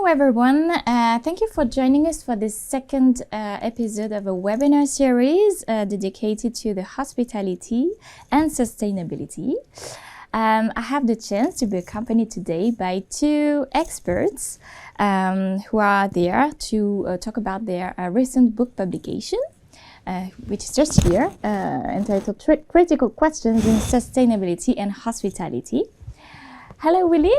Hello everyone, thank you for joining us for this second episode of a webinar series dedicated to the hospitality and sustainability. I have the chance to be accompanied today by two experts who are there to talk about their recent book publication, which is just here, entitled Critical Questions in Sustainability and Hospitality. Hello, Willy.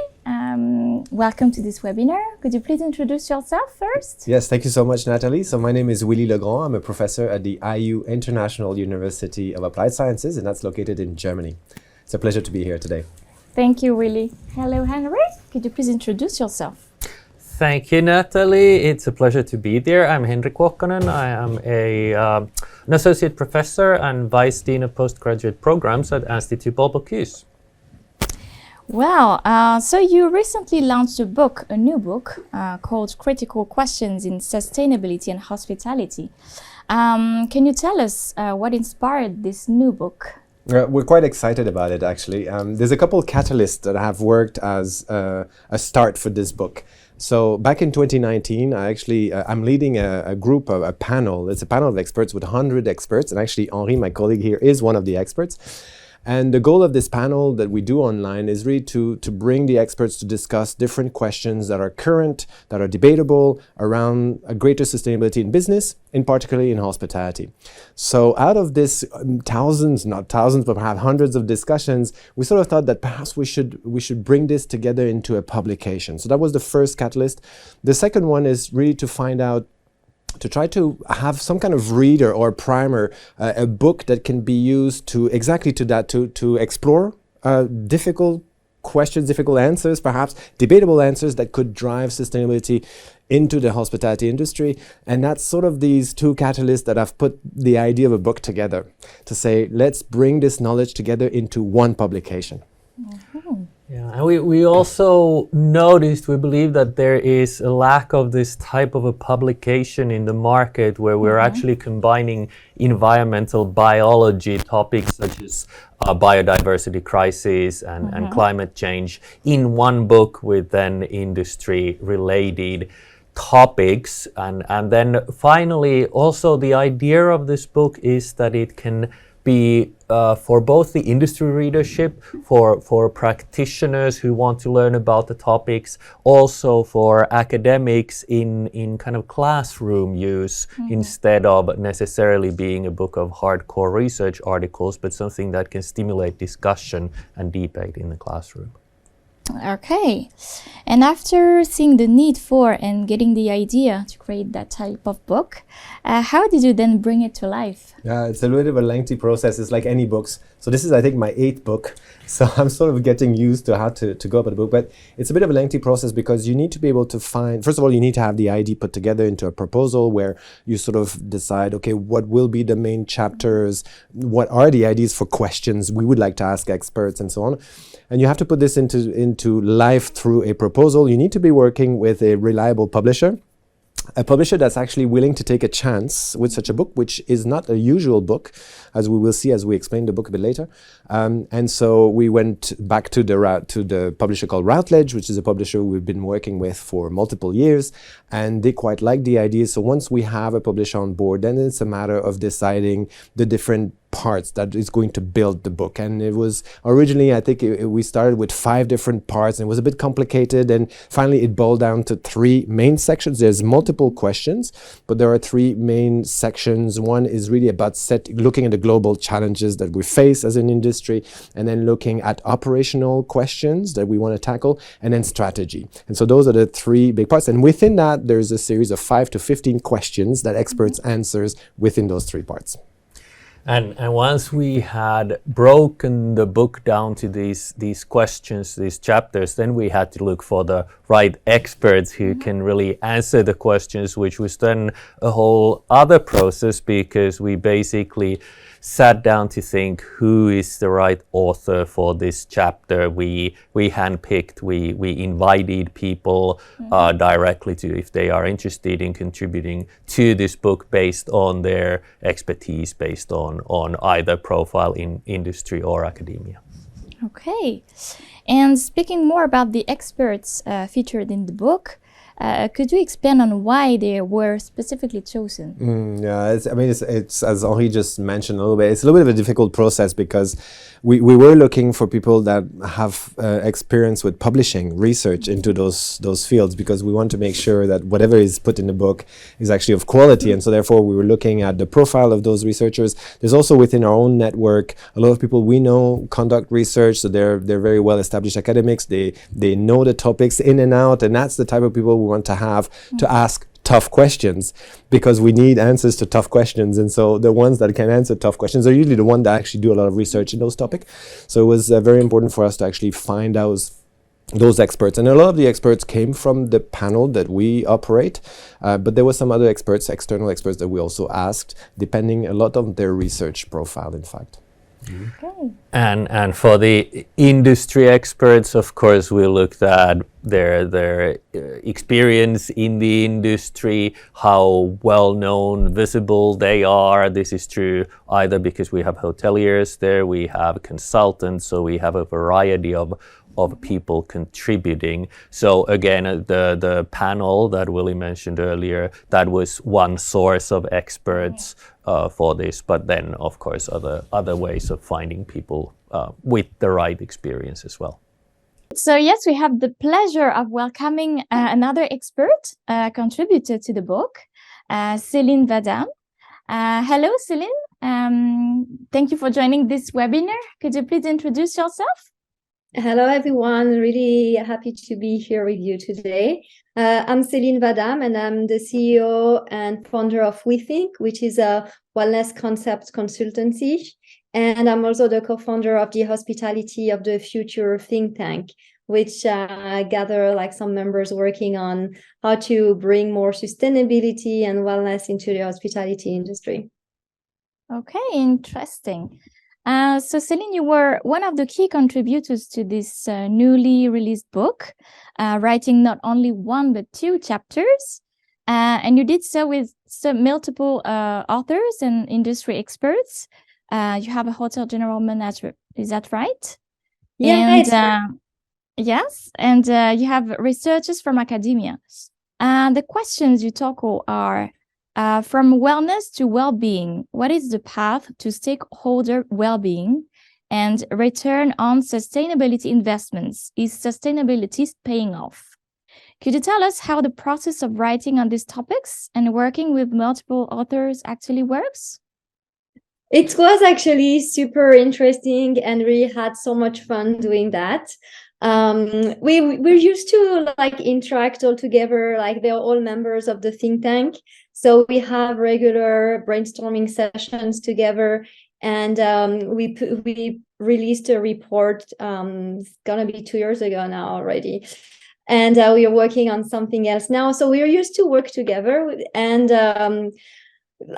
Welcome to this webinar. Could you please introduce yourself first? Yes, thank you so much, Nathalie. So my name is Willy Legrand. I'm a professor at the IU International University of Applied Sciences, and that's located in Germany. It's a pleasure to be here today. Thank you, Willy. Hello, Henry. Could you please introduce yourself? Thank you, Nathalie. It's a pleasure to be there. I'm Henrik Kuokkanen. I am an associate professor and vice dean of postgraduate programs at Institut Paul Bocuse. Well, so you recently launched a new book called Critical Questions in Sustainability and Hospitality. Can you tell us what inspired this new book? We're quite excited about it, actually. There's a couple of catalysts that have worked as a start for this book. So back in 2019, I'm leading a group, a panel. It's a panel of experts with 100 experts. And actually, Henri, my colleague here, is one of the experts. And the goal of this panel that we do online is really to bring the experts to discuss different questions that are current, that are debatable around a greater sustainability in business, in particularly in hospitality. So out of this thousands, not thousands, but perhaps hundreds of discussions, we sort of thought that perhaps we should bring this together into a publication. So that was the first catalyst. The second one is really to find out, to try to have some kind of reader or primer, a book that can be used to explore difficult questions, difficult answers, perhaps debatable answers that could drive sustainability into the hospitality industry. And that's sort of these two catalysts that have put the idea of a book together to say, let's bring this knowledge together into one publication. Mm-hmm. Yeah, and we also noticed, we believe that there is a lack of this type of a publication in the market where we're actually combining environmental biology topics such as biodiversity crisis and climate change in one book with then industry related topics. And then finally, also the idea of this book is that it can be for both the industry readership, for practitioners who want to learn about the topics, also for academics in kind of classroom use, instead of necessarily being a book of hardcore research articles, but something that can stimulate discussion and debate in the classroom. Okay, and after seeing the need for and getting the idea to create that type of book, how did you then bring it to life? Yeah, it's a little bit of a lengthy process. It's like any books. So this is, I think, my 8th book. So I'm sort of getting used to how to go about the book. But it's a bit of a lengthy process because you need to be able to find, first of all, you need to have the idea put together into a proposal where you sort of decide, okay, what will be the main chapters? What are the ideas for questions we would like to ask experts and so on? And you have to put this into life through a proposal. You need to be working with a reliable publisher. A publisher that's actually willing to take a chance with such a book, which is not a usual book, as we will see as we explain the book a bit later. And so we went back to the publisher called Routledge, which is a publisher we've been working with for multiple years, and they quite like the idea. So once we have a publisher on board, then it's a matter of deciding the different parts that is going to build the book. And it was originally, I think we started with 5 different parts, and it was a bit complicated, and finally it boiled down to 3 main sections. There's multiple questions, but there are 3 main sections. One is really about looking at the global challenges that we face as an industry, and then looking at operational questions that we want to tackle, and then strategy. And so those are the 3 big parts, and within that there's a series of 5 to 15 questions that experts answers within those 3 parts. And once we had broken the book down to these questions, these chapters, then we had to look for the right experts who can really answer the questions, which was then a whole other process, because we basically sat down to think who is the right author for this chapter. We handpicked, we invited people directly to, if they are interested in contributing to this book based on their expertise, based on either profile in industry or academia. Okay, and speaking more about the experts featured in the book, Could you expand on why they were specifically chosen? Yeah, it's as Henri just mentioned a little bit. It's a little bit of a difficult process because we were looking for people that have experience with publishing research into those fields, because we want to make sure that whatever is put in the book is actually of quality. And so therefore we were looking at the profile of those researchers. There's also within our own network a lot of people we know conduct research, so they're very well established academics. They know the topics in and out, and that's the type of people we want to have to ask tough questions, because we need answers to tough questions. And so the ones that can answer tough questions are usually the ones that actually do a lot of research in those topics. So it was very important for us to actually find out those experts. And a lot of the experts came from the panel that we operate, but there were some other experts, external experts, that we also asked, depending a lot on their research profile, in fact. Okay. And for the industry experts, of course, we looked at their experience in the industry, how well known, visible they are. This is true either because we have hoteliers there, we have consultants, so we have a variety of people contributing. So again, the panel that Willie mentioned earlier, that was one source of experts for this, but then of course other ways of finding people with the right experience as well. So yes, we have the pleasure of welcoming another expert contributor to the book, Céline Vadam. Hello, Céline. Thank you for joining this webinar. Could you please introduce yourself? Hello, everyone. Really happy to be here with you today. I'm Céline Vadam, and I'm the CEO and founder of WeThink, which is a wellness concept consultancy. And I'm also the co-founder of the Hospitality of the Future think tank, which gather like some members working on how to bring more sustainability and wellness into the hospitality industry. Okay, interesting. So Céline, you were one of the key contributors to this newly released book, writing not only one but two chapters, and you did so with multiple authors and industry experts. You have a hotel general manager, is that right? Yes. And, yes, and you have researchers from academia. The questions you tackle are, from wellness to well-being, what is the path to stakeholder well-being and return on sustainability investments? Is sustainability paying off? Could you tell us how the process of writing on these topics and working with multiple authors actually works? It was actually super interesting and we had so much fun doing that. We're used to like interact all together, like they're all members of the think tank. So we have regular brainstorming sessions together, and we released a report. It's gonna be 2 years ago now already, and we are working on something else now. So we're used to work together, and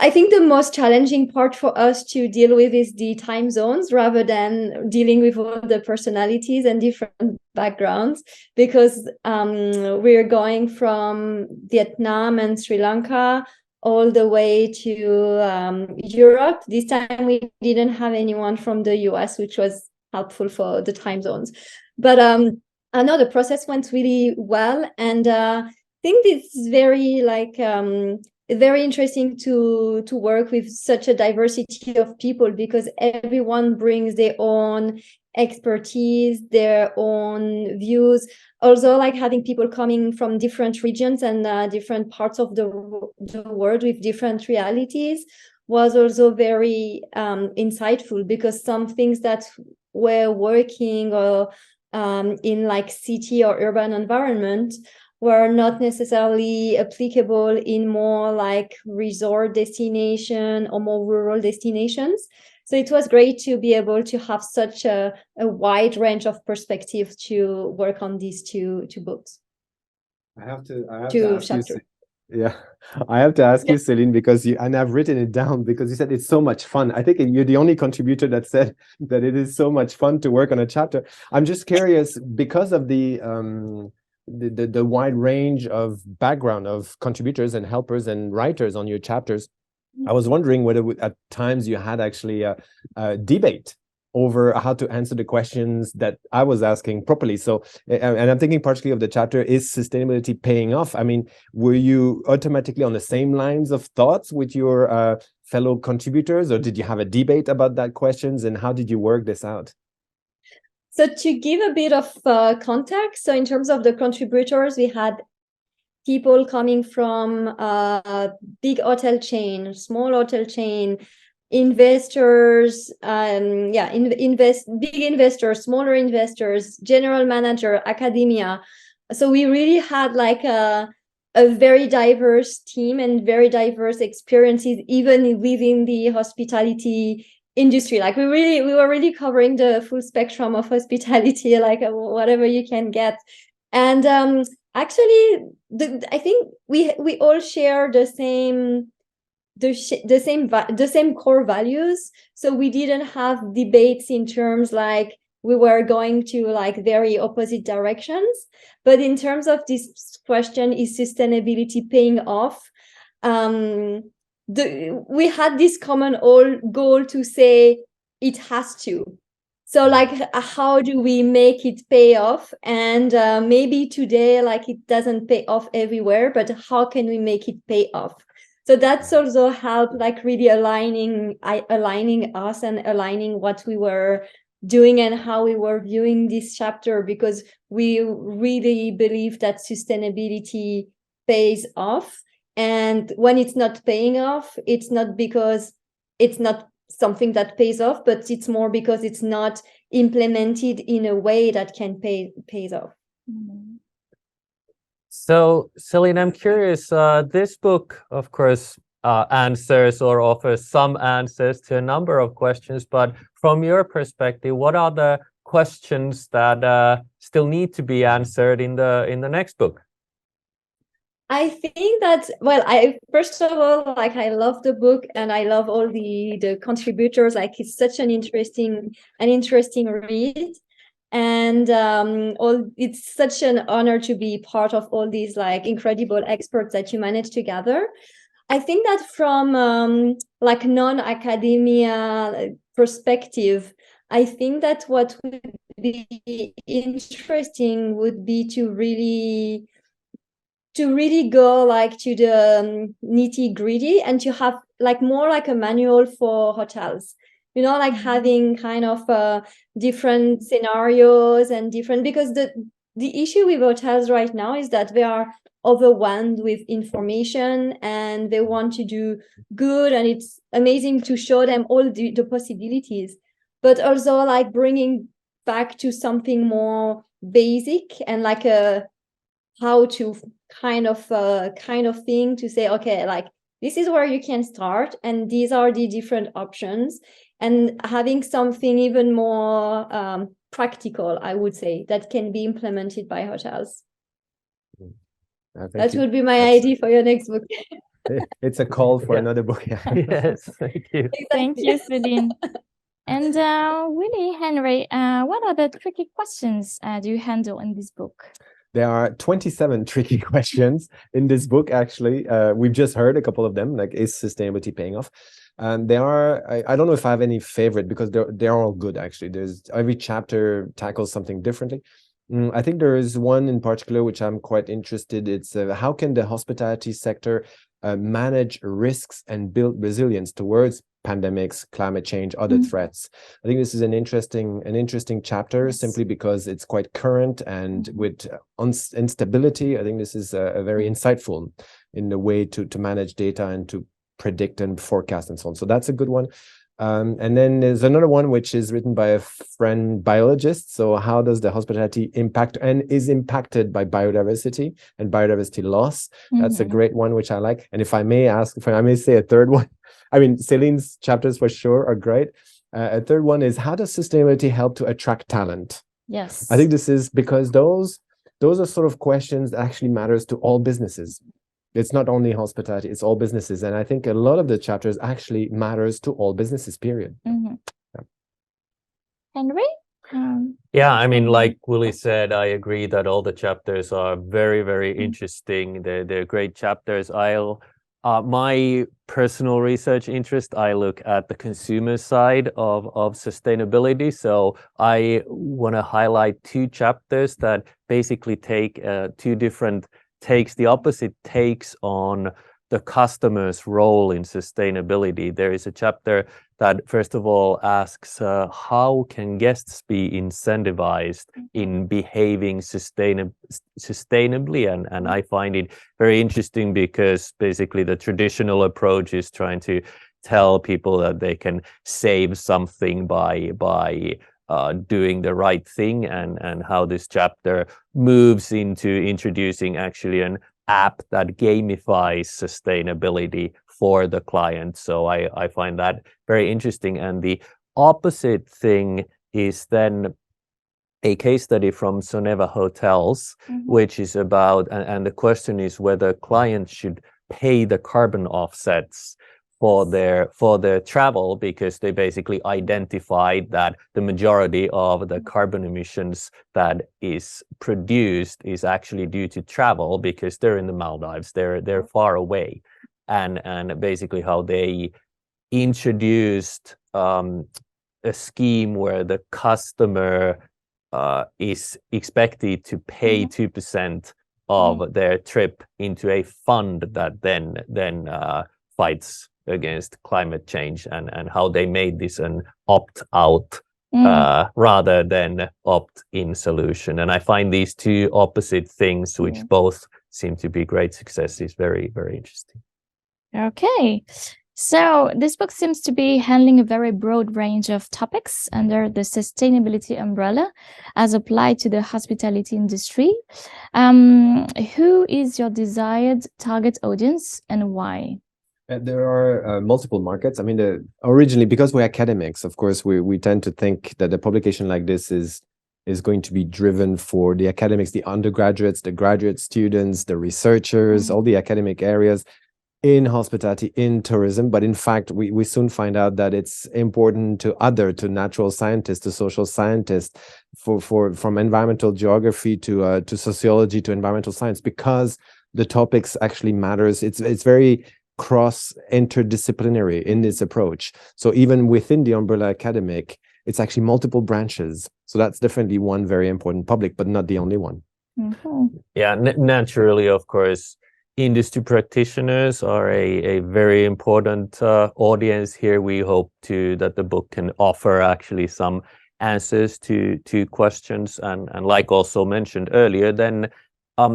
I think the most challenging part for us to deal with is the time zones rather than dealing with all the personalities and different backgrounds, because we're going from Vietnam and Sri Lanka all the way to Europe. This time we didn't have anyone from the US, which was helpful for the time zones. But I know the process went really well, and I think it's very like very interesting to work with such a diversity of people, because everyone brings their own expertise, their own views. Also, like having people coming from different regions and different parts of the world with different realities was also very insightful, because some things that were working or in like city or urban environment were not necessarily applicable in more like resort destination or more rural destinations. So it was great to be able to have such a wide range of perspectives to work on these two books. I have to ask chapters. I have to ask you, Céline, because and I've written it down because you said it's so much fun. I think you're the only contributor that said that it is so much fun to work on a chapter. I'm just curious, because of the wide range of background of contributors and helpers and writers on your chapters, I was wondering whether at times you had actually a debate over how to answer the questions that I was asking properly. So, and I'm thinking particularly of the chapter, is sustainability paying off? I mean, were you automatically on the same lines of thoughts with your fellow contributors, or did you have a debate about that questions, and how did you work this out? So to give a bit of context, so in terms of the contributors, we had people coming from big hotel chain, small hotel chain, investors, big investors, smaller investors, general manager, academia. So we really had like a very diverse team and very diverse experiences, even within the hospitality industry. Like we were really covering the full spectrum of hospitality, like whatever you can get. And actually, I think we all share the same core values. So we didn't have debates in terms like we were going to like very opposite directions. But in terms of this question, is sustainability paying off? We had this common goal to say it has to. So like, how do we make it pay off? And maybe today, like it doesn't pay off everywhere, but how can we make it pay off? So that's also helped like really aligning us and aligning what we were doing and how we were viewing this chapter, because we really believe that sustainability pays off. And when it's not paying off, it's not because it's not something that pays off, but it's more because it's not implemented in a way that can pays off. Mm-hmm. So, Celine, I'm curious, this book, of course, answers or offers some answers to a number of questions, but from your perspective, what are the questions that still need to be answered in the next book? I think that, well, first of all, like I love the book and I love all the contributors. Like it's such an interesting read. And it's such an honor to be part of all these like incredible experts that you managed to gather. I think that from like non-academia perspective, I think that what would be interesting would be to really go like to the nitty-gritty and to have like more like a manual for hotels, you know, like having kind of different scenarios and different, because the issue with hotels right now is that they are overwhelmed with information and they want to do good, and it's amazing to show them all the possibilities, but also like bringing back to something more basic and like a how to kind of thing to say, okay, like this is where you can start and these are the different options, and having something even more practical, I would say, that can be implemented by hotels. That would be my idea for your next book. It's a call for another book. Yes, thank you. Exactly. Thank you, Celine. And Willie, Henry, what are the tricky questions do you handle in this book? There are 27 tricky questions in this book, actually. We've just heard a couple of them, like, is sustainability paying off? And there are, I don't know if I have any favorite, because they're all good, actually. Every chapter tackles something differently. I think there is one in particular which I'm quite interested. It's how can the hospitality sector manage risks and build resilience towards pandemics, climate change, other threats. I think this is an interesting chapter, simply because it's quite current, and with instability, I think this is a very insightful in the way to manage data and to predict and forecast and so on. So that's a good one. And then there's another one which is written by a friend biologist. So how does the hospitality impact and is impacted by biodiversity and biodiversity loss? That's a great one, which I like. And if I may say a third one, I mean, Celine's chapters for sure are great. A third one is, how does sustainability help to attract talent? Yes. I think this is because those are sort of questions that actually matters to all businesses. It's not only hospitality, it's all businesses. And I think a lot of the chapters actually matters to all businesses, period. Henry? Yeah, I mean, like Willie said, I agree that all the chapters are very, very interesting. They're great chapters. My personal research interest, I look at the consumer side of sustainability. So I want to highlight two chapters that basically take two different takes, the opposite takes on the customer's role in sustainability. There is a chapter that, first of all, asks how can guests be incentivized in behaving sustainably? And I find it very interesting because basically the traditional approach is trying to tell people that they can save something by doing the right thing, and how this chapter moves into introducing actually an app that gamifies sustainability for the client. So I find that very interesting. And the opposite thing is then a case study from Soneva Hotels, which is about, and the question is whether clients should pay the carbon offsets for their travel, because they basically identified that the majority of the carbon emissions that is produced is actually due to travel, because they're in the Maldives, they're far away, and basically how they introduced a scheme where the customer is expected to pay 2% of their trip into a fund that then fights against climate change, and how they made this an opt-out rather than opt-in solution. And I find these two opposite things, which both seem to be great successes, very, very interesting. Okay. So this book seems to be handling a very broad range of topics under the sustainability umbrella as applied to the hospitality industry. Who is your desired target audience and why? There are multiple markets. I mean, originally, because we're academics, of course, we tend to think that a publication like this is going to be driven for the academics, the undergraduates, the graduate students, the researchers, all the academic areas in hospitality, in tourism. But in fact, we soon find out that it's important to natural scientists, to social scientists, from environmental geography to sociology to environmental science, because the topics actually matters. It's very interdisciplinary in its approach. So even within the umbrella academic, it's actually multiple branches. So that's definitely one very important public, but not the only one. Yeah, naturally, of course, industry practitioners are a very important audience here. We hope that the book can offer actually some answers to questions, and like also mentioned earlier, then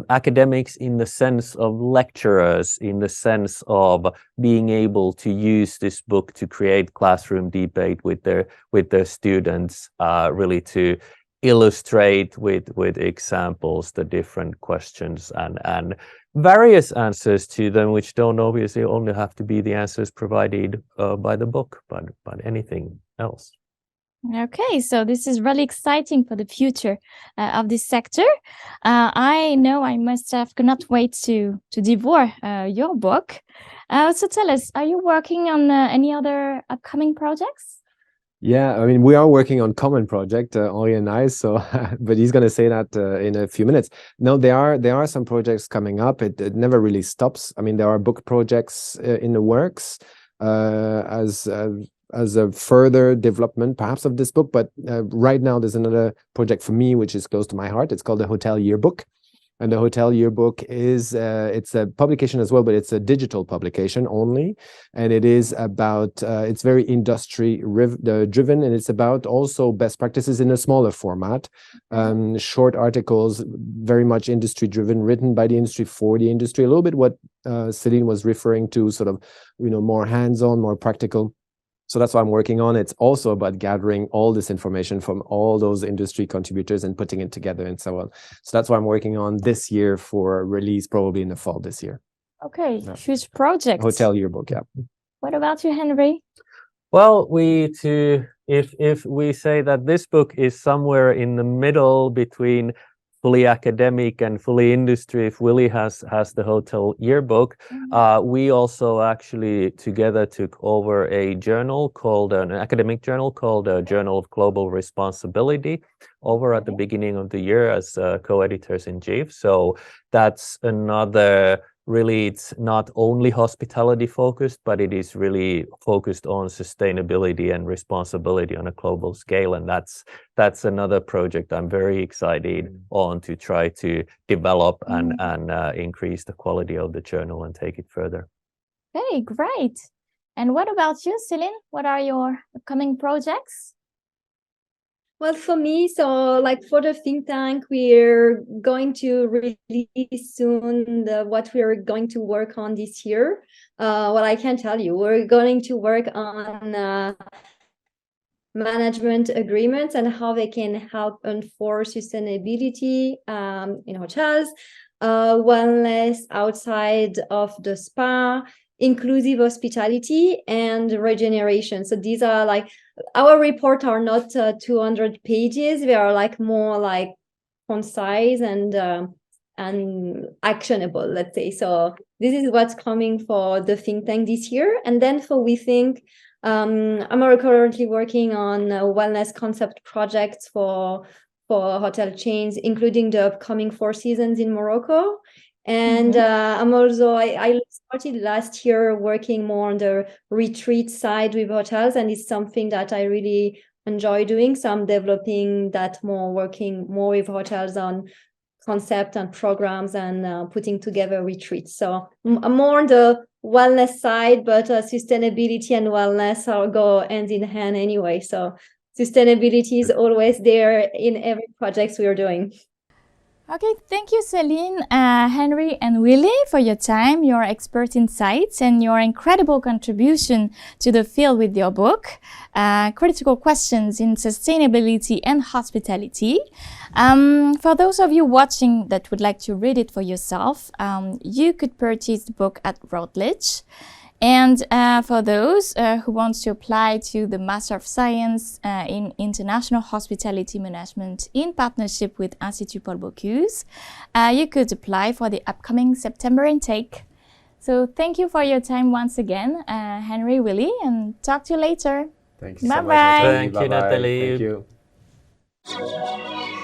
academics in the sense of lecturers, in the sense of being able to use this book to create classroom debate with their students, really to illustrate with examples the different questions and various answers to them, which don't obviously only have to be the answers provided by the book, but anything else. Okay, so this is really exciting for the future of this sector. I know I cannot wait to devour your book. So tell us, are you working on any other upcoming projects? Yeah, I mean, we are working on common project, Henri and I. So, but he's going to say that in a few minutes. No, there are some projects coming up. It never really stops. I mean, there are book projects in the works as a further development, perhaps, of this book. But right now, there's another project for me, which is close to my heart. It's called the Hotel Yearbook. And the Hotel Yearbook is, it's a publication as well, but it's a digital publication only. And it is about, it's very industry driven, and it's about also best practices in a smaller format. Short articles, very much industry driven, written by the industry for the industry. A little bit what Celine was referring to, sort of, more hands-on, more practical. So that's what I'm working on. It's also about gathering all this information from all those industry contributors and putting it together and so on. So that's what I'm working on this year for release, probably in the fall this year. Okay, huge project. Hotel Yearbook, yeah. What about you, Henry? Well, if we say that this book is somewhere in the middle between fully academic and fully industry, if Willie has the Hotel Yearbook, we also actually together took over a journal called an academic journal called Journal of Global Responsibility over at the beginning of the year as co-editors in chief. So that's another really it's not only hospitality focused, but it is really focused on sustainability and responsibility on a global scale. And that's another project I'm very excited on to try to develop and increase the quality of the journal and take it further. Okay, great. And what about you, Celine? What are your upcoming projects? Well, for me, so like for the think tank, we're going to release soon what we're going to work on this year. Well, I can tell you, we're going to work on management agreements and how they can help enforce sustainability in hotels, wellness outside of the spa, inclusive hospitality, and regeneration. So these are like, our report are not 200 pages. They are like more like concise and actionable, let's say. So this is what's coming for the think tank this year. And then for We Think, I'm currently working on wellness concept projects for hotel chains, including the upcoming Four Seasons in Morocco. And I'm also, I started last year working more on the retreat side with hotels, and it's something that I really enjoy doing. So I'm developing that more, working more with hotels on concept and programs and putting together retreats. So I'm more on the wellness side, but sustainability and wellness go hand in hand anyway. So sustainability is always there in every project we are doing. Okay, thank you, Celine, Henry, and Willy for your time, your expert insights, and your incredible contribution to the field with your book, Critical Questions in Sustainability and Hospitality. For those of you watching that would like to read it for yourself, you could purchase the book at Routledge. And for those who want to apply to the Master of Science in International Hospitality Management in partnership with Institut Paul Bocuse, you could apply for the upcoming September intake. So thank you for your time once again, Henry, Willy, and talk to you later. Thank you Bye so much. bye. Thank you, Bye-bye. Nathalie. Thank you.